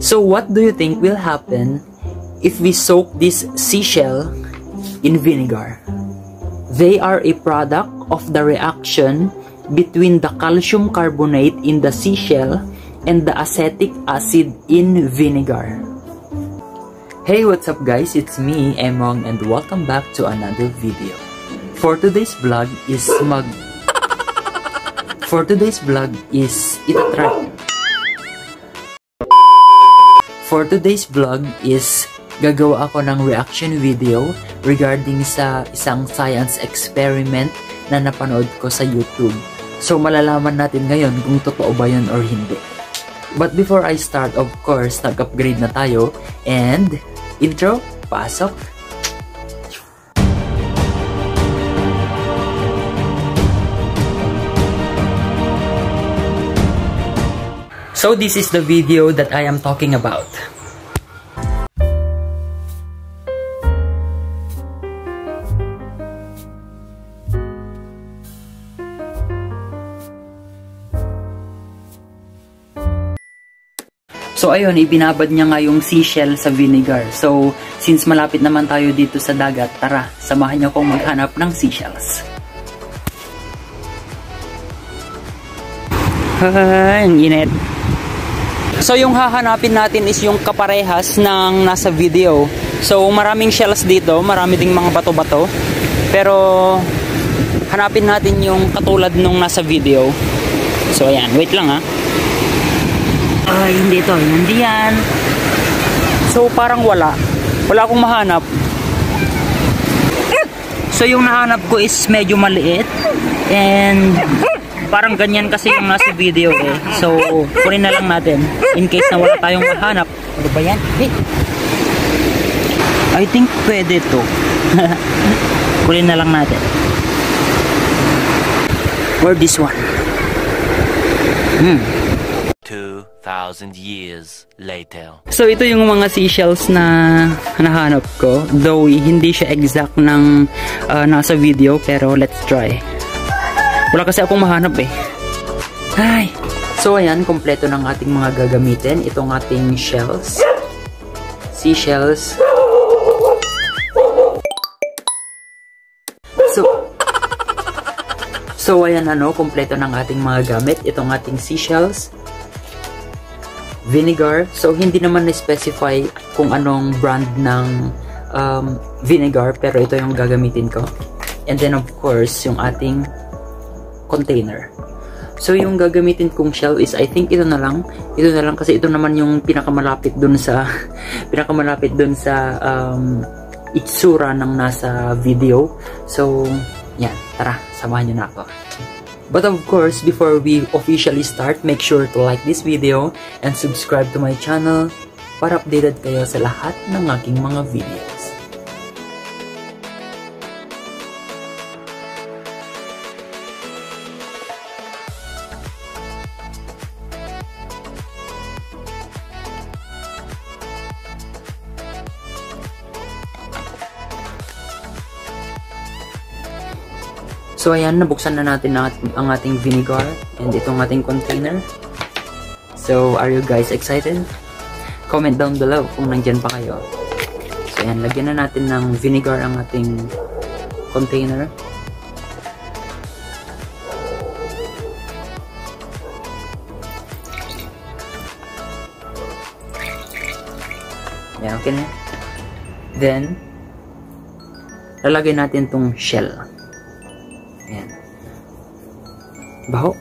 So what do you think will happen if we soak this seashell in vinegar? They are a product of the reaction between the calcium carbonate in the seashell and the acetic acid in vinegar. Hey, what's up guys? It's me, Emong, and welcome back to another video. For today's vlog is gagawa ako ng reaction video regarding sa isang science experiment na napanood ko sa YouTube. So malalaman natin ngayon kung totoo ba yun or hindi. But before I start, of course, nag-upgrade na tayo. And intro, pasok! So this is the video that I am talking about. So ayun, ibinabad niya nga yung seashell sa vinegar. So since malapit naman tayo dito sa dagat, tara, samahan niyo akong maghanap ng seashells. Ang init. So yung hahanapin natin is yung kaparehas ng nasa video. So maraming shells dito, marami ding mga bato-bato. Pero hanapin natin yung katulad nung nasa video. So ayan, wait lang ha. Ay, hindi to, hindi yan. So parang wala akong mahanap. So yung nahanap ko is medyo maliit. And parang ganyan kasi yung nasa video eh. So kunin na lang natin in case na wala tayong mahanap. Ano ba yan? Hey. I think pwede to. Kunin na lang natin. Or this one. 2,000 years later. So ito yung mga seashells na nahanap ko. Though hindi siya exact ng nasa video, pero let's try. Wala kasi akong mahanap eh. Ay. So ayan, kompleto ng ating mga gagamitin. Itong ating shells. Seashells. So ayan kompleto ng ating mga gamit. Itong ating seashells. Vinegar. So hindi naman na-specify kung anong brand ng vinegar, pero ito yung gagamitin ko. And then of course, yung ating container. So yung gagamitin kong shell is I think ito na lang kasi ito naman yung pinakamalapit dun sa itsura ng nasa video. So yan, tara, samahan nyo na ako. But of course, before we officially start, make sure to like this video and subscribe to my channel para updated kayo sa lahat ng aking mga videos. So ayan, nabuksan na natin ang ating vinegar and itong ating container. So are you guys excited? Comment down below kung nandyan pa kayo. So ayan, lagyan na natin ng vinegar ang ating container. Ayan, okay na. Then lalagay natin tong shell. Ayan. Baho.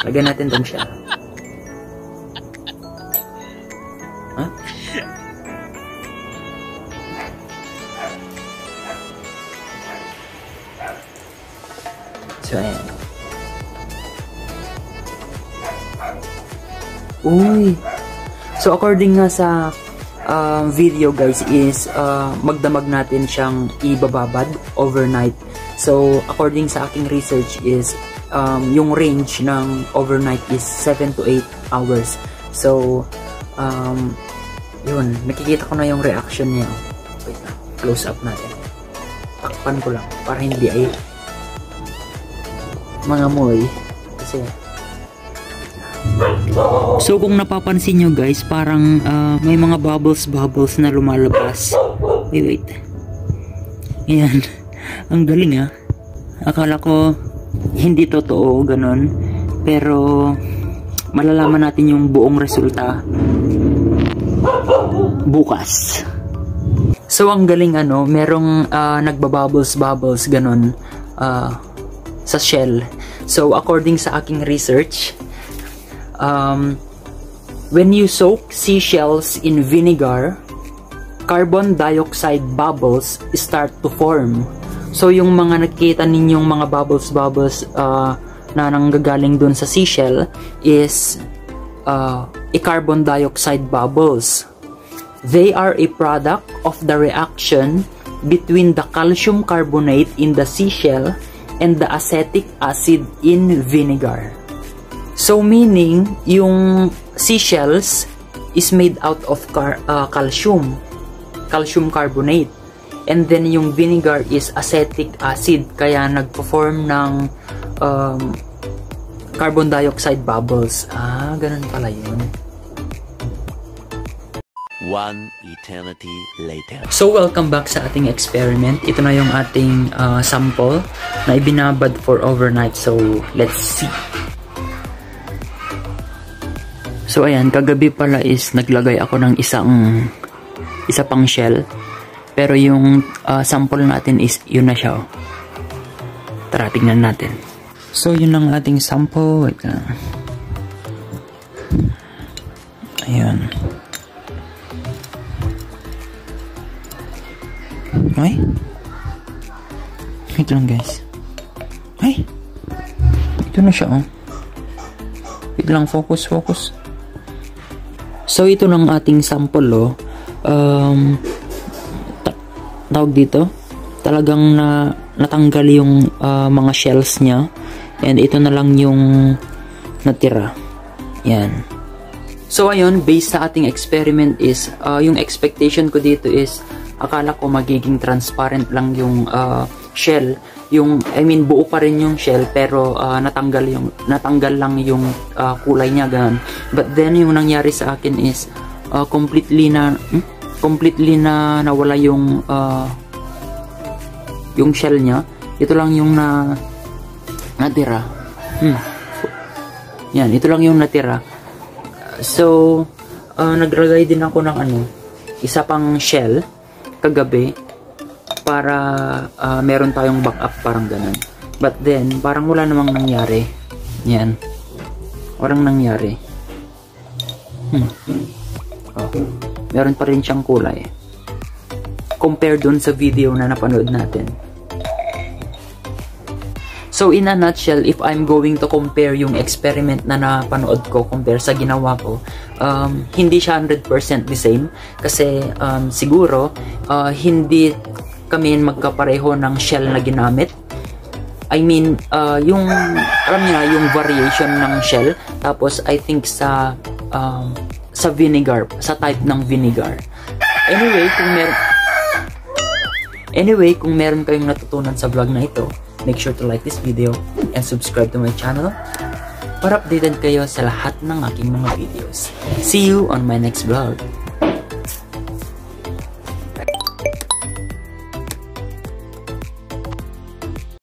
Lagyan natin tong shell. Huh? So, ayan. Uy! So, according nga sa video guys is magdamag natin siyang ibababad overnight. So, according sa aking research is, yung range ng overnight is 7 to 8 hours. So, yun, nakikita ko na yung reaction niya. Wait na, close up natin. Takpan ko lang, para hindi ay mangamoy. Kasi, So kung napapansin nyo guys, parang may mga bubbles na lumalabas. Wait. Ayan. Ang galing ah. Akala ko hindi totoo ganun. Pero malalaman natin yung buong resulta bukas. So ang galing ano, merong nagbabubbles ganun sa shell. So according sa aking research, when you soak seashells in vinegar, carbon dioxide bubbles start to form. So yung mga nakikita ninyong mga bubbles na nanggagaling dun sa seashell is a carbon dioxide bubbles. They are a product of the reaction between the calcium carbonate in the seashell and the acetic acid in vinegar. So meaning, yung seashells is made out of calcium carbonate. And then yung vinegar is acetic acid, kaya nagpo-form ng carbon dioxide bubbles. Ganun pala yun. One eternity later. So welcome back sa ating experiment. Ito na yung ating sample na ibinabad for overnight. So let's see. So ayan, kagabi pala is naglagay ako ng isa pang shell. Pero yung sample natin is yun na siya. Tara, tingnan natin. So yun ang ating sample. Wait lang. Ayan. Ay. Wait lang guys. Ay. Ito na siya oh. Wait lang, focus. So ito ng ating sample oh. Tawag dito. Talagang natanggal yung mga shells niya. And ito na lang yung natira. Yan. So ayun, based sa ating experiment is yung expectation ko dito is akala ko magiging transparent lang yung shell. Buo pa rin yung shell pero natanggal lang yung kulay niya ganun. But then yung nangyari sa akin is completely na nawala yung shell niya. Ito lang yung natira. Yan, ito lang yung natira. So naglagay din ako ng isa pang shell kagabi para meron tayong backup, parang ganun. But then parang wala namang nangyari. Yan, walang nangyari. Meron pa rin siyang kulay compare dun sa video na napanood natin. So in a nutshell, if I'm going to compare yung experiment na napanood ko compare sa ginawa ko, hindi siya 100% the same kasi siguro hindi kami magkapareho ng shell na ginamit. I mean, yung alam niyo na, yung variation ng shell, tapos I think sa vinegar, sa type ng vinegar. Anyway, kung meron kayong natutunan sa vlog na ito, make sure to like this video and subscribe to my channel para updated kayo sa lahat ng aking mga videos. See you on my next vlog.